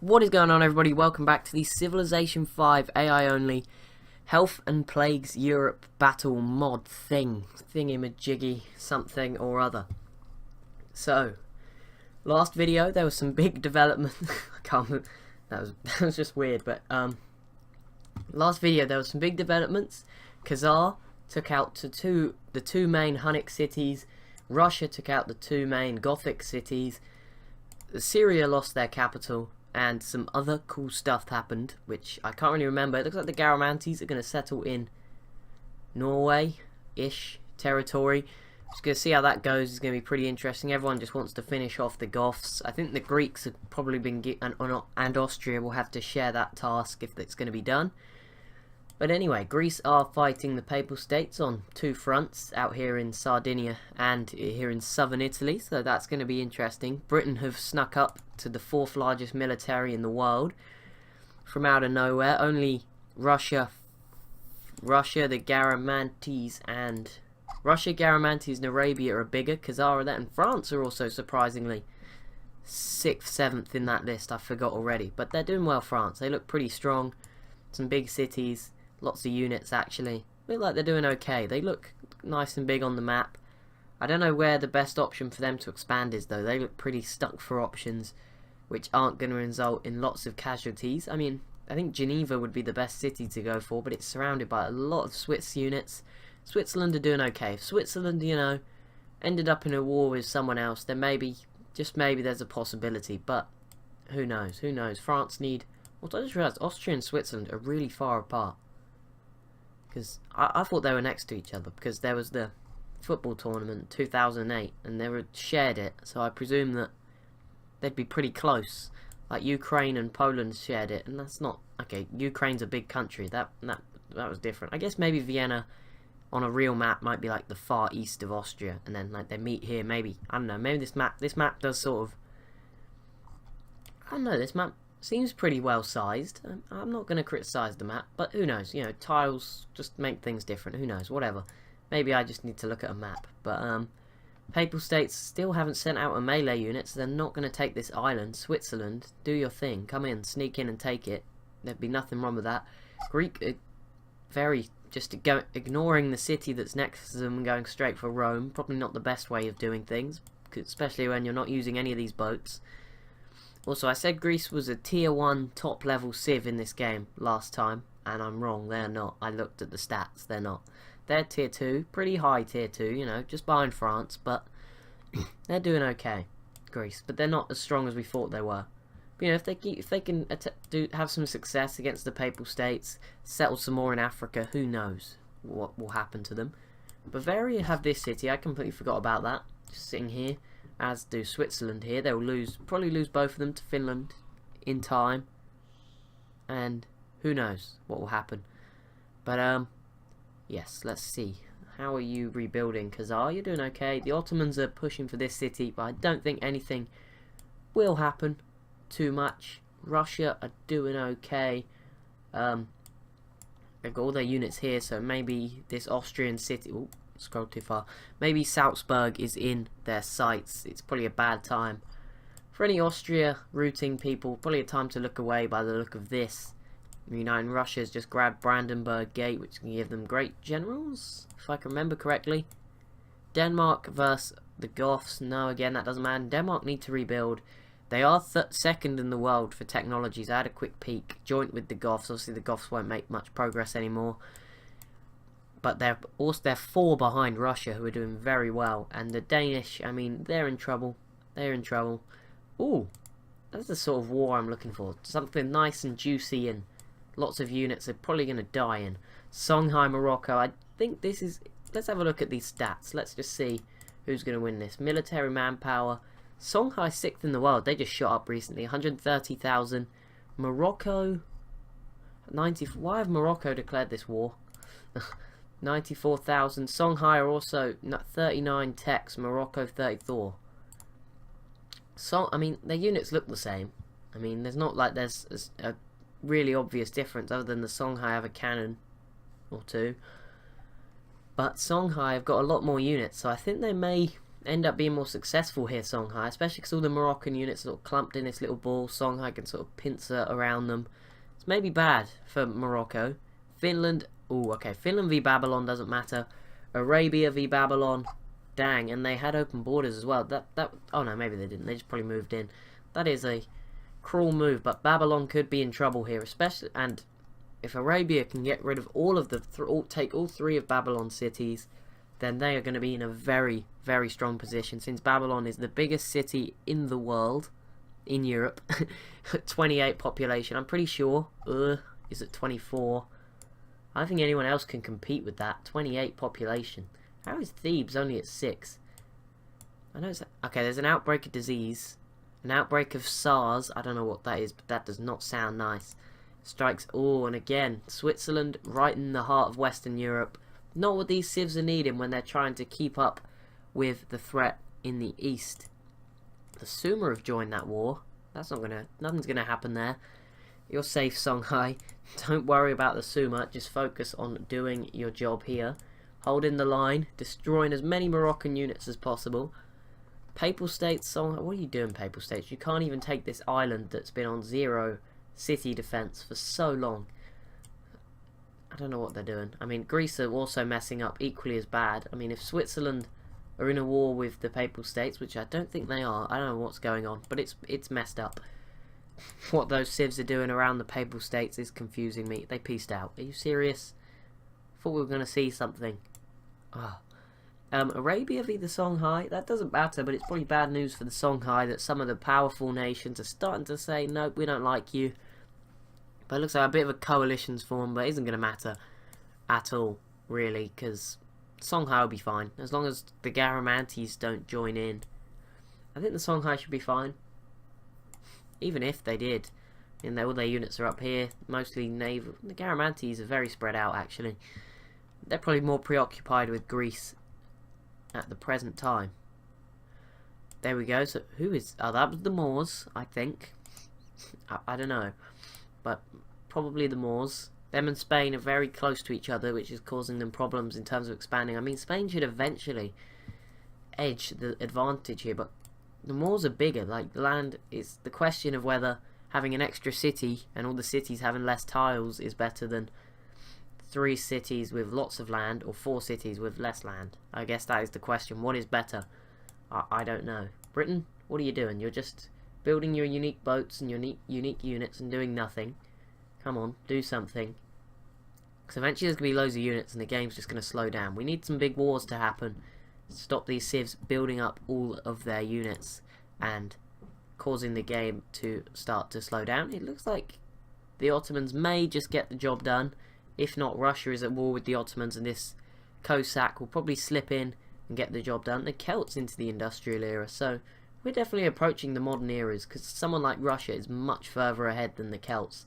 What is going on, everybody? Welcome back to the Civilization 5 AI only Health and Plagues Europe Battle mod thingy-majiggy something or other. So, last video there was some big development. I can't. That was just weird. But last video there was some big developments. Khazar took out the two main Hunnic cities. Russia took out the two main Gothic cities. Syria lost their capital. And some other cool stuff happened, which I can't really remember. It looks like the Garamantes are going to settle in Norway-ish territory. Just going to see how that goes. It's going to be pretty interesting. Everyone just wants to finish off the Goths. I think the Greeks have probably been and Austria will have to share that task if it's going to be done. But anyway, Greece are fighting the Papal States on two fronts, out here in Sardinia and here in southern Italy, so that's going to be interesting. Britain have snuck up to the fourth largest military in the world from out of nowhere. Only Russia, the Garamantes, and Arabia are bigger. Khazar and France are also surprisingly 6th, 7th in that list. I forgot already, but they're doing well. France, they look pretty strong. Some big cities. Lots of units actually. Look like they're doing okay. They look nice and big on the map. I don't know where the best option for them to expand is though. They look pretty stuck for options which aren't going to result in lots of casualties. I mean, I think Geneva would be the best city to go for, but it's surrounded by a lot of Swiss units. Switzerland are doing okay. If Switzerland, you know, ended up in a war with someone else, then maybe, just maybe there's a possibility, but who knows? Who knows? France need... Well, I just realised Austria and Switzerland are really far apart. Because I thought they were next to each other, because there was the football tournament 2008 and they were shared it, so I presume that they'd be pretty close. Like Ukraine and Poland shared it, and that's not okay. Ukraine's a big country. That was different. I guess maybe Vienna on a real map might be like the far east of Austria, and then like they meet here. Maybe, I don't know. Maybe this map does sort of. I don't know. This map seems pretty well sized. I'm not going to criticise the map, but who knows? You know, tiles just make things different. Who knows? Whatever. Maybe I just need to look at a map. But Papal States still haven't sent out a melee unit, so they're not going to take this island. Switzerland, do your thing. Come in, sneak in and take it. There'd be nothing wrong with that. Greek, just ignoring the city that's next to them and going straight for Rome. Probably not the best way of doing things, especially when you're not using any of these boats. Also, I said Greece was a tier 1 top level civ in this game last time, and I'm wrong, they're not. I looked at the stats, they're not. They're tier 2, pretty high tier 2, you know, just behind France, but they're doing okay, Greece. But they're not as strong as we thought they were. But, you know, if they can have some success against the Papal States, settle some more in Africa, who knows what will happen to them. Bavaria have this city, I completely forgot about that, just sitting here. As do Switzerland here. They'll probably lose both of them to Finland in time. And who knows what will happen. But, yes, let's see. How are you rebuilding? Khazar, you're doing okay. The Ottomans are pushing for this city, but I don't think anything will happen too much. Russia are doing okay. They've got all their units here, so maybe this Austrian city... Ooh, scroll too far. Maybe Salzburg is in their sights. It's probably a bad time for any Austria routing people. Probably a time to look away by the look of this. You know, and Russia's just grabbed Brandenburg Gate, which can give them great generals, if I can remember correctly. Denmark versus the Goths. No, again, that doesn't matter. Denmark need to rebuild. They are second in the world for technologies. I had a quick peek. Joint with the Goths. Obviously, the Goths won't make much progress anymore. But they're 4 behind Russia, who are doing very well. And the Danish, I mean, they're in trouble. They're in trouble. Ooh, that's the sort of war I'm looking for. Something nice and juicy and lots of units are probably going to die in. Songhai, Morocco. I think this is... Let's have a look at these stats. Let's just see who's going to win this. Military manpower. Songhai 6th in the world. They just shot up recently. 130,000. Morocco... 90... Why have Morocco declared this war? 94,000. Songhai are also 39 techs. Morocco 34. So I mean, their units look the same. I mean, there's not like there's a really obvious difference other than the Songhai have a cannon or two. But Songhai have got a lot more units, so I think they may end up being more successful here, Songhai, especially because all the Moroccan units are sort of clumped in this little ball. Songhai can sort of pincer around them. It's maybe bad for Morocco. Finland, oh, okay, Finland v Babylon doesn't matter. Arabia v Babylon, dang, and they had open borders as well. Oh no, maybe they didn't. They just probably moved in. That is a cruel move, but Babylon could be in trouble here, especially, and if Arabia can get rid of all of the, take all 3 of Babylon's cities, then they are going to be in a very, very strong position, since Babylon is the biggest city in the world, in Europe. 28 population, I'm pretty sure. Is it 24? I don't think anyone else can compete with that. 28 population. How is Thebes only at 6? I know it's... Okay, there's an outbreak of disease. An outbreak of SARS. I don't know what that is, but that does not sound nice. Strikes... Oh, and again, Switzerland right in the heart of Western Europe. Not what these civs are needing when they're trying to keep up with the threat in the east. The Sumer have joined that war. That's not gonna... Nothing's gonna happen there. You're safe, Songhai. Don't worry about the Sumer. Just focus on doing your job here. Holding the line. Destroying as many Moroccan units as possible. Papal States, Songhai. What are you doing, Papal States? You can't even take this island that's been on 0 city defense for so long. I don't know what they're doing. I mean, Greece are also messing up equally as bad. I mean, if Switzerland are in a war with the Papal States, which I don't think they are, I don't know what's going on, but it's messed up. What those civs are doing around the Papal States is confusing me. They peaced out. Are you serious? Thought we were going to see something. Oh. Arabia v the Songhai, that doesn't matter, but it's probably bad news for the Songhai that some of the powerful nations are starting to say, nope, we don't like you. But it looks like a bit of a coalition's formed, but it isn't going to matter at all, really, because Songhai will be fine, as long as the Garamantes don't join in. I think the Songhai should be fine. Even if they did, and all their units are up here, mostly naval. The Garamantes are very spread out, actually. They're probably more preoccupied with Greece at the present time. There we go. So who is... Oh, that was the Moors, I think. I don't know. But probably the Moors. Them and Spain are very close to each other, which is causing them problems in terms of expanding. I mean, Spain should eventually edge the advantage here, but the Moors are bigger. Like, the land is the question of whether having an extra city and all the cities having less tiles is better than 3 cities with lots of land or 4 cities with less land. I guess that is the question. What is better? I don't know. Britain, what are you doing? You're just building your unique boats and your unique units and doing nothing. Come on, do something. Because eventually there's going to be loads of units and the game's just going to slow down. We need some big wars to happen. Stop these civs building up all of their units and causing the game to start to slow down. It looks like the Ottomans may just get the job done. If not, Russia is at war with the Ottomans and this Cossack will probably slip in and get the job done. The Celts into the industrial era, so we're definitely approaching the modern eras because someone like Russia is much further ahead than the Celts.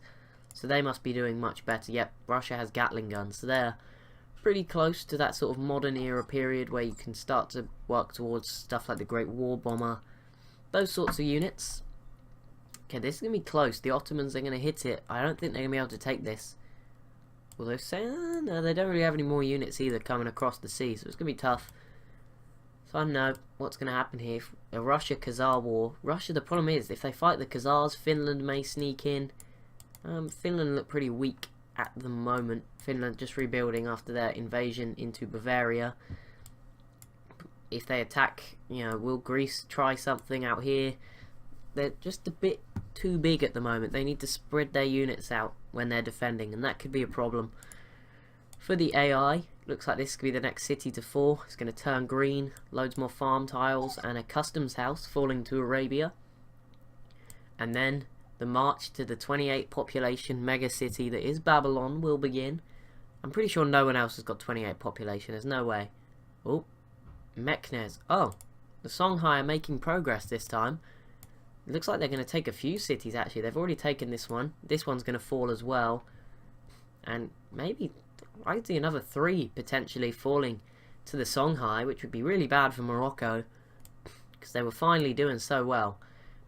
So they must be doing much better. Yep, Russia has Gatling guns, so they're pretty close to that sort of modern era period where you can start to work towards stuff like the Great War Bomber. Those sorts of units. Okay, this is going to be close. The Ottomans are going to hit it. I don't think they're going to be able to take this. Although, no, they don't really have any more units either coming across the sea, so it's going to be tough. So I don't know what's going to happen here. A Russia-Khazar war. Russia, the problem is, if they fight the Khazars, Finland may sneak in. Finland look pretty weak at the moment. Finland just rebuilding after their invasion into Bavaria. If they attack, you know, will Greece try something out here? They're just a bit too big at the moment. They need to spread their units out when they're defending, and that could be a problem. For the AI, looks like this could be the next city to fall. It's going to turn green, loads more farm tiles, and a customs house falling to Arabia. And then the march to the 28 population mega city that is Babylon will begin. I'm pretty sure no one else has got 28 population. There's no way. Oh, Meknes. Oh, the Songhai are making progress this time. It looks like they're going to take a few cities actually. They've already taken this one. This one's going to fall as well. And maybe I could see another 3 potentially falling to the Songhai, which would be really bad for Morocco because they were finally doing so well.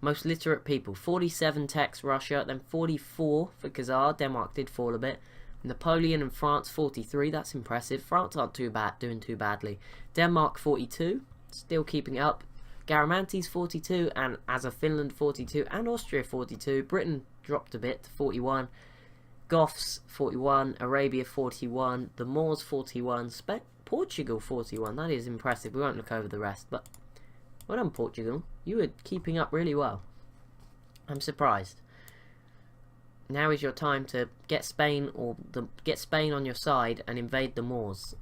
Most literate people, 47 techs Russia, then 44 for Khazar. Denmark did fall a bit. Napoleon and France 43, that's impressive. France aren't too bad, doing too badly. Denmark 42, still keeping up. Garamantes 42, and as of Finland 42, and Austria 42. Britain dropped a bit to 41. Goths 41, Arabia 41, the Moors 41, Portugal 41. That is impressive. We won't look over the rest, but well done, Portugal. You were keeping up really well. I'm surprised. Now is your time to get Spain on your side and invade the Moors,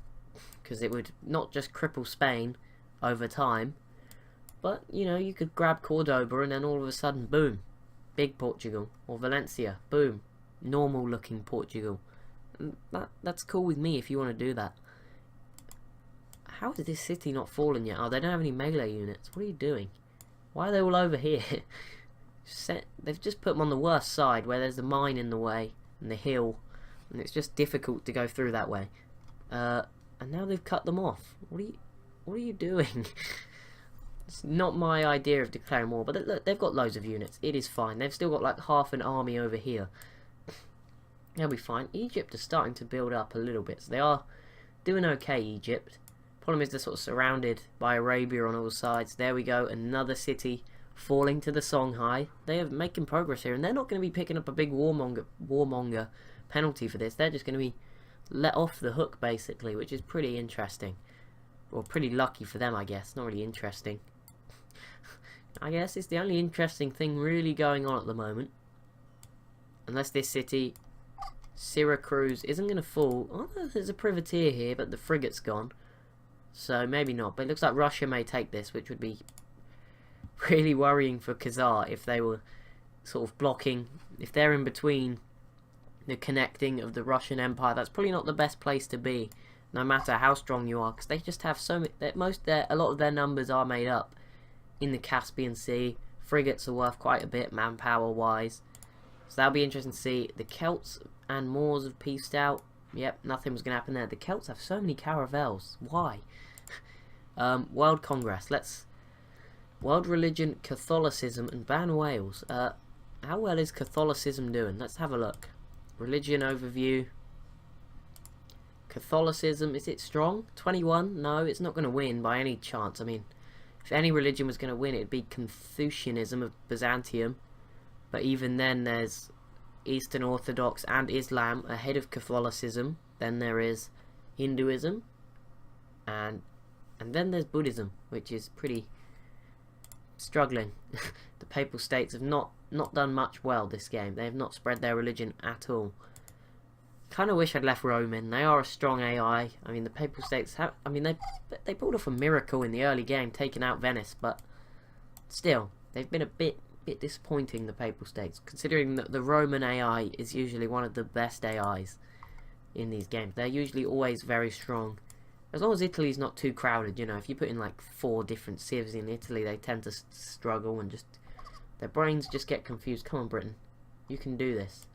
because it would not just cripple Spain over time, but you know, you could grab Cordoba and then all of a sudden, boom, big Portugal, or Valencia, boom, normal looking Portugal. That's cool with me if you want to do that. How did this city not fallen yet? Oh, they don't have any melee units. What are you doing? Why are they all over here? They've just put them on the worst side, where there's a mine in the way and the hill, and it's just difficult to go through that way. And now they've cut them off. What are you doing? It's not my idea of declaring war, but look, they've got loads of units. It is fine. They've still got like half an army over here. They'll be fine. Egypt is starting to build up a little bit, so they are doing okay, Egypt. Problem is they're sort of surrounded by Arabia on all sides. There we go, another city falling to the Songhai. They are making progress here, and they're not going to be picking up a big warmonger penalty for this. They're just going to be let off the hook, basically, which is pretty interesting. Or pretty lucky for them, I guess. Not really interesting. I guess it's the only interesting thing really going on at the moment. Unless this city, Syracuse, isn't going to fall. Oh, there's a privateer here, but the frigate's gone. So maybe not. But it looks like Russia may take this, which would be really worrying for Khazar if they were sort of blocking. If they're in between the connecting of the Russian Empire, that's probably not the best place to be, no matter how strong you are, because they just have so many. A lot of their numbers are made up in the Caspian Sea. Frigates are worth quite a bit, manpower-wise. So that'll be interesting to see. The Celts and Moors have peaced out. Yep, nothing was going to happen there. The Celts have so many caravels. Why? World Congress. World Religion, Catholicism, and ban Wales. How well is Catholicism doing? Let's have a look. Religion overview. Catholicism, is it strong? 21? No, it's not going to win by any chance. I mean, if any religion was going to win, it'd be Confucianism of Byzantium. But even then, there's Eastern Orthodox and Islam ahead of Catholicism. Then there is Hinduism, and then there's Buddhism, which is pretty struggling. The Papal States have not done much well this game. They have not spread their religion at all. Kind of wish I'd left Rome in. They are a strong AI. I mean, the Papal States have. I mean, they pulled off a miracle in the early game, taking out Venice, but still, they've been a bit disappointing, the Papal States, considering that the Roman AI is usually one of the best AIs in these games. They're usually always very strong. As long as Italy's not too crowded, you know, if you put in like 4 different civs in Italy, they tend to struggle and just, their brains just get confused. Come on, Britain. You can do this.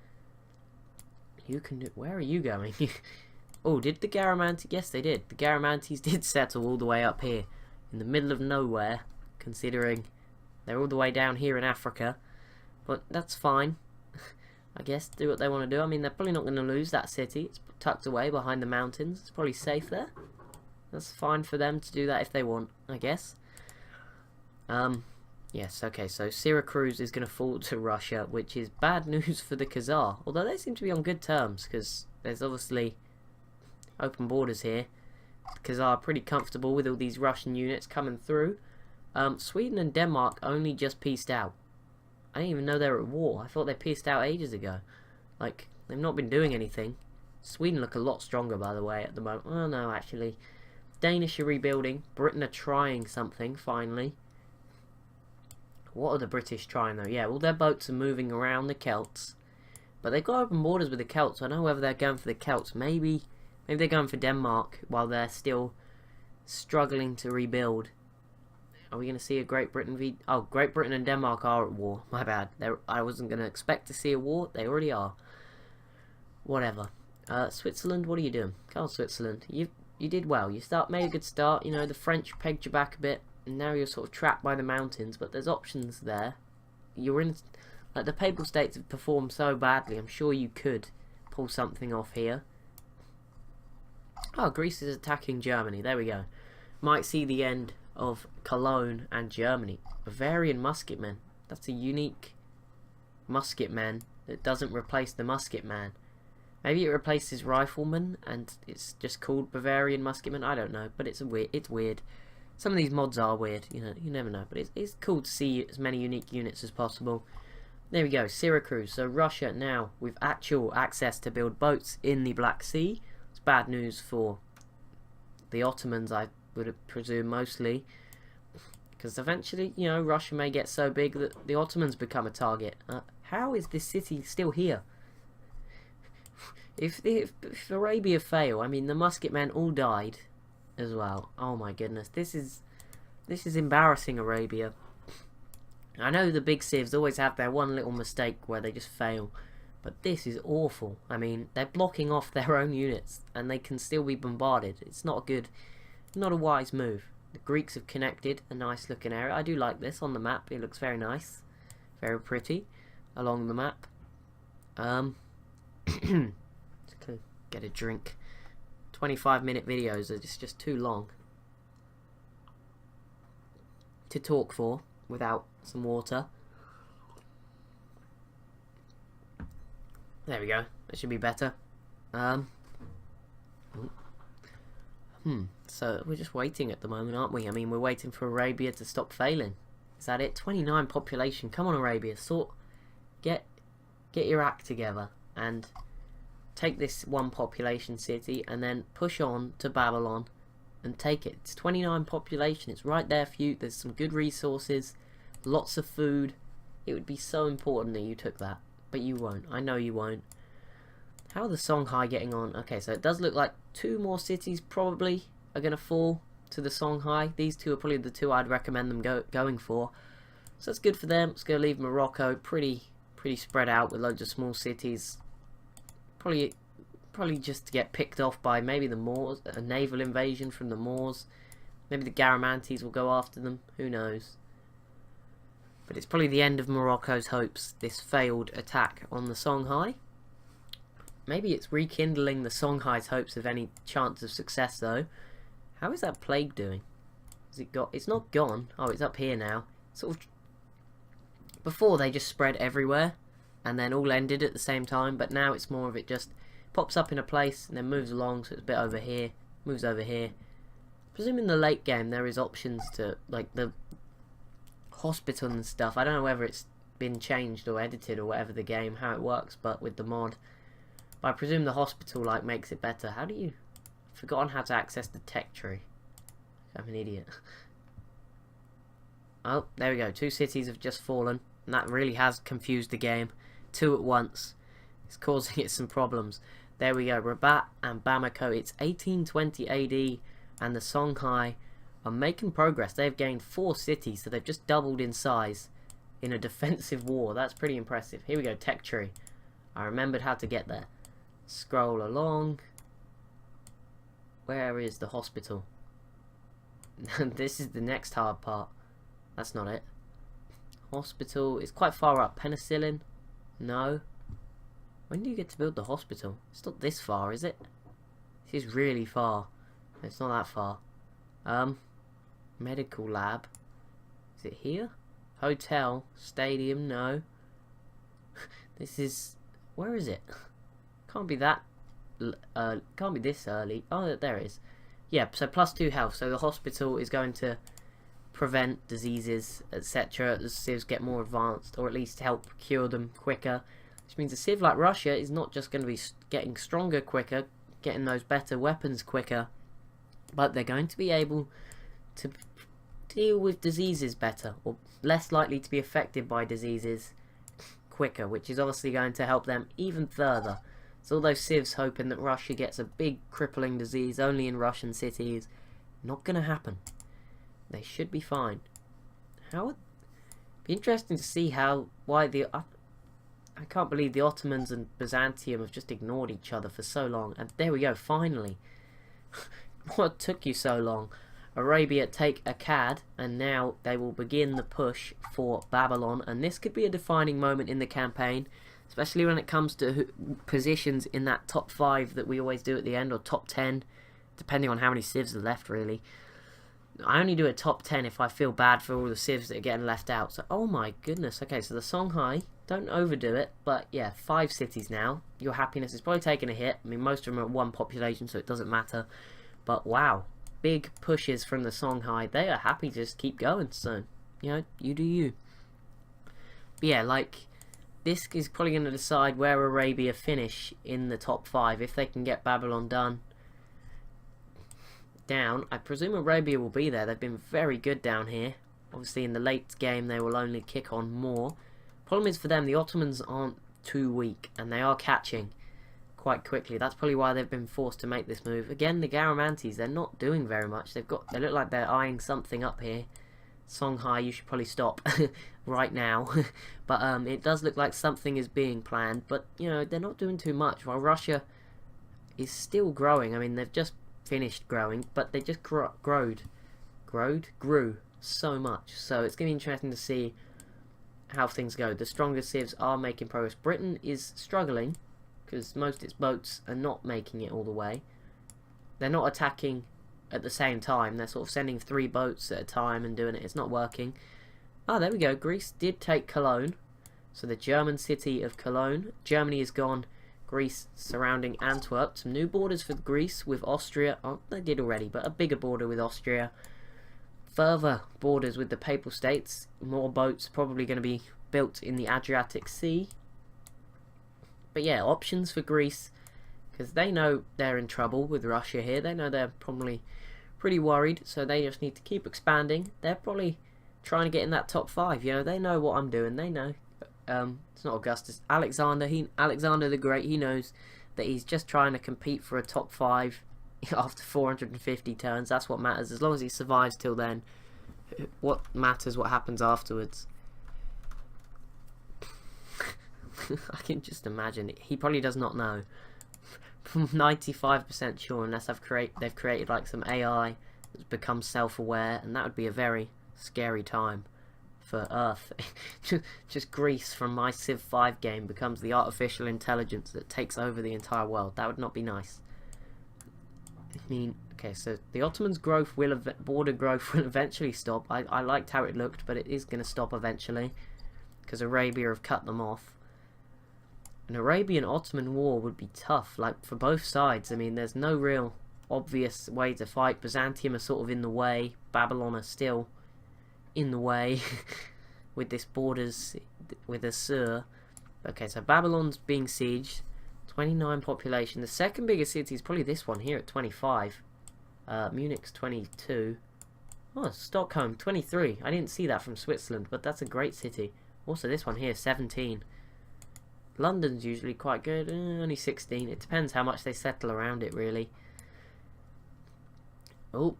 You can do, where are you going? Oh, did the Garamantes, yes they did. The Garamantes did settle all the way up here, in the middle of nowhere, considering they're all the way down here in Africa. But that's fine. I guess do what they want to do. I mean, they're probably not going to lose that city. It's tucked away behind the mountains. It's probably safe there. That's fine for them to do that if they want, I guess. Yes, okay, so Syracuse is going to fall to Russia, which is bad news for the Khazar. Although they seem to be on good terms, because there's obviously open borders here. The Khazar are pretty comfortable with all these Russian units coming through. Sweden and Denmark only just peaced out. I didn't even know they were at war. I thought they peaced out ages ago. Like, they've not been doing anything. Sweden look a lot stronger, by the way, at the moment. Oh, no, actually. Danish are rebuilding. Britain are trying something, finally. What are the British trying, though? Yeah, all their boats are moving around the Celts. But they've got open borders with the Celts. So I don't know whether they're going for the Celts. Maybe they're going for Denmark while they're still struggling to rebuild. Are we going to see a Great Britain Oh, Great Britain and Denmark are at war. My bad. I wasn't going to expect to see a war. They already are. Whatever. Switzerland, what are you doing? Come on, Switzerland. You did well. You made a good start. You know, the French pegged you back a bit. And now you're sort of trapped by the mountains. But there's options there. You're in... Like, the Papal States have performed so badly. I'm sure you could pull something off here. Oh, Greece is attacking Germany. There we go. Might see the end of Cologne and Germany. Bavarian musketmen. That's a unique musketman that doesn't replace the musketman. Maybe it replaces rifleman and it's just called Bavarian musketman. I don't know, but it's weird. Some of these mods are weird, you know, you never know. But it's cool to see as many unique units as possible. There we go, Syracuse. So Russia now with actual access to build boats in the Black Sea. It's bad news for the Ottomans, I would presume, mostly. Because eventually, you know, Russia may get so big that the Ottomans become a target. How is this city still here? If Arabia fail, I mean, the musketmen all died as well. Oh my goodness, this is embarrassing, Arabia. I know the big civs always have their one little mistake where they just fail, but this is awful. I mean, they're blocking off their own units and they can still be bombarded. It's not good, not a wise move. The Greeks have connected a nice looking area. I do like this on the map. It looks very nice, very pretty along the map. Just get a drink. 25-minute videos are just too long to talk for without some water. There we go. That should be better. So we're just waiting at the moment, aren't we? I mean, we're waiting for Arabia to stop failing. Is that it? 29 population. Come on, Arabia. Get your act together and take this one population city and then push on to Babylon and take it. It's 29 population. It's right there for you. There's some good resources, lots of food. It would be so important that you took that, but you won't. I know you won't. How are the Songhai getting on? Okay, so it does look like 2 more cities probably are going to fall to the Songhai. These 2 are probably the 2 I'd recommend them going for. So that's good for them. It's going to leave Morocco pretty spread out with loads of small cities. Probably just to get picked off by maybe the Moors, a naval invasion from the Moors. Maybe the Garamantes will go after them. Who knows? But it's probably the end of Morocco's hopes, this failed attack on the Songhai. Maybe it's rekindling the Songhai's hopes of any chance of success, though. How is that plague doing? Has it got? It's not gone. Oh, it's up here now. Sort of. Before they just spread everywhere, and then all ended at the same time. But now it's more of it just pops up in a place and then moves along. So it's a bit over here, moves over here. I presume in the late game there is options to like the hospital and stuff. I don't know whether it's been changed or edited or whatever the game, how it works, but with the mod. But I presume the hospital like makes it better. How do you... I've forgotten how to access the tech tree. I'm an idiot. Oh, there we go. 2 cities have just fallen. And that really has confused the game. 2 at once. It's causing it some problems. There we go. Rabat and Bamako. It's 1820 AD. And the Songhai are making progress. They've gained 4 cities. So they've just doubled in size in a defensive war. That's pretty impressive. Here we go. Tech tree. I remembered how to get there. Scroll along. Where is the hospital? This is the next hard part. That's not it. Hospital is quite far up. Penicillin? No. When do you get to build the hospital? It's not this far, is it? This is really far. It's not that far. Medical lab. Is it here? Hotel. Stadium? No. This is... Where is it? Can't be that... can't be this early. Oh, there it is. Yeah, so +2 health. So the hospital is going to prevent diseases, etc. as civs get more advanced, or at least help cure them quicker. Which means a civ like Russia is not just going to be getting stronger quicker, getting those better weapons quicker, but they're going to be able to deal with diseases better, or less likely to be affected by diseases quicker, which is obviously going to help them even further. So all those civs hoping that Russia gets a big crippling disease only in Russian cities, not going to happen. They should be fine. Be interesting to see why I can't believe the Ottomans and Byzantium have just ignored each other for so long. And there we go, finally. What took you so long? Arabia take Akkad, and now they will begin the push for Babylon. And this could be a defining moment in the campaign, especially when it comes to positions in that top 5 that we always do at the end, or top 10, depending on how many civs are left, really. I only do a top 10 if I feel bad for all the civs that are getting left out. So, oh my goodness. Okay, so the Songhai, don't overdo it. But yeah, 5 cities now. Your happiness is probably taking a hit. I mean, most of them are 1 population, so it doesn't matter. But wow, big pushes from the Songhai. They are happy to just keep going. So, you know, you do you. But yeah, like, this is probably going to decide where Arabia finish in the top 5. If they can get Babylon down. I presume Arabia will be there. They've been very good down here. Obviously in the late game they will only kick on more. Problem is for them, the Ottomans aren't too weak and they are catching quite quickly. That's probably why they've been forced to make this move. Again, the Garamantes, they're not doing very much. They look like they're eyeing something up here. Songhai, you should probably stop right now. But it does look like something is being planned. But you know, they're not doing too much. While Russia is still growing. I mean, they've just finished growing, but they just grew so much. So it's going to be interesting to see how things go. The stronger civs are making progress. Britain is struggling because most of its boats are not making it all the way. They're not attacking at the same time. They're sort of sending 3 boats at a time and doing it. It's not working. Oh, there we go. Greece did take Cologne. So the German city of Cologne. Germany is gone. Greece surrounding Antwerp. Some new borders for Greece with Austria. Oh, they did already, but a bigger border with Austria. Further borders with the Papal States. More boats probably going to be built in the Adriatic Sea. But yeah, options for Greece, because they know they're in trouble with Russia here. They know they're probably pretty worried, so they just need to keep expanding. They're probably trying to get in that top 5. You know, they know what I'm doing. They know. It's not Augustus. Alexander the Great, he knows that he's just trying to compete for a top 5 after 450 turns. That's what matters. As long as he survives till then, what matters what happens afterwards. I can just imagine it. He probably does not know. 95% sure, unless they've created like some AI that's become self-aware, and that would be a very scary time for Earth. Just Greece from my Civ 5 game becomes the artificial intelligence that takes over the entire world. That would not be nice. I mean, okay, so the Ottomans' growth border growth will eventually stop. I liked how it looked, but it is going to stop eventually because Arabia have cut them off. An Arabian-Ottoman war would be tough, like for both sides. I mean, there's no real obvious way to fight. Byzantium are sort of in the way. Babylon are still in the way with this borders with Assur. Okay, so Babylon's being sieged. 29 population. The second biggest city is probably this one here at 25. Munich's 22. Oh, Stockholm 23. I didn't see that from Switzerland, but that's a great city. Also this one here 17. London's usually quite good. Only 16. It depends how much they settle around it, really. Oh,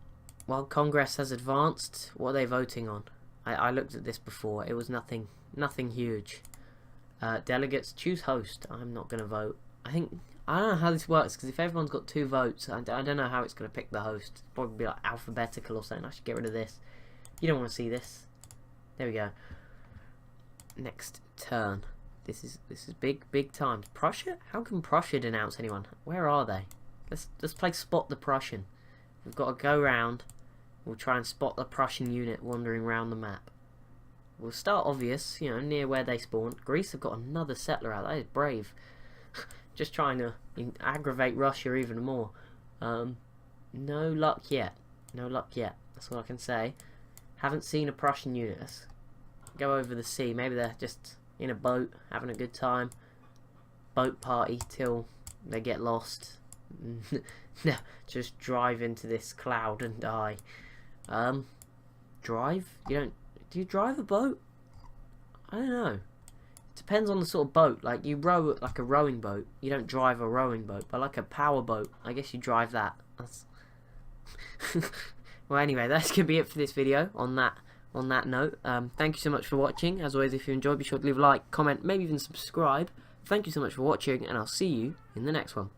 well, Congress has advanced. What are they voting on? I looked at this before. It was nothing huge. Delegates, choose host. I'm not going to vote. I don't know how this works, because if everyone's got 2 votes, I don't know how it's going to pick the host. It'll probably be like alphabetical or something. I should get rid of this. You don't want to see this. There we go. Next turn. This is big times. Prussia? How can Prussia denounce anyone? Where are they? Let's play spot the Prussian. We've got to go round. We'll try and spot the Prussian unit wandering around the map. We'll start obvious, you know, near where they spawned. Greece have got another settler out. That is brave. Just trying to aggravate Russia even more. No luck yet. No luck yet. That's all I can say. Haven't seen a Prussian unit. Let's go over the sea. Maybe they're just in a boat, having a good time. Boat party till they get lost. No, just drive into this cloud and die. Drive? Do you drive a boat? I don't know. Depends on the sort of boat. Like, you row like a rowing boat. You don't drive a rowing boat, but like a power boat, I guess you drive that. That's well, anyway, that's gonna be it for this video. On that note, thank you so much for watching. As always, if you enjoyed, be sure to leave a like, comment, maybe even subscribe. Thank you so much for watching, and I'll see you in the next one.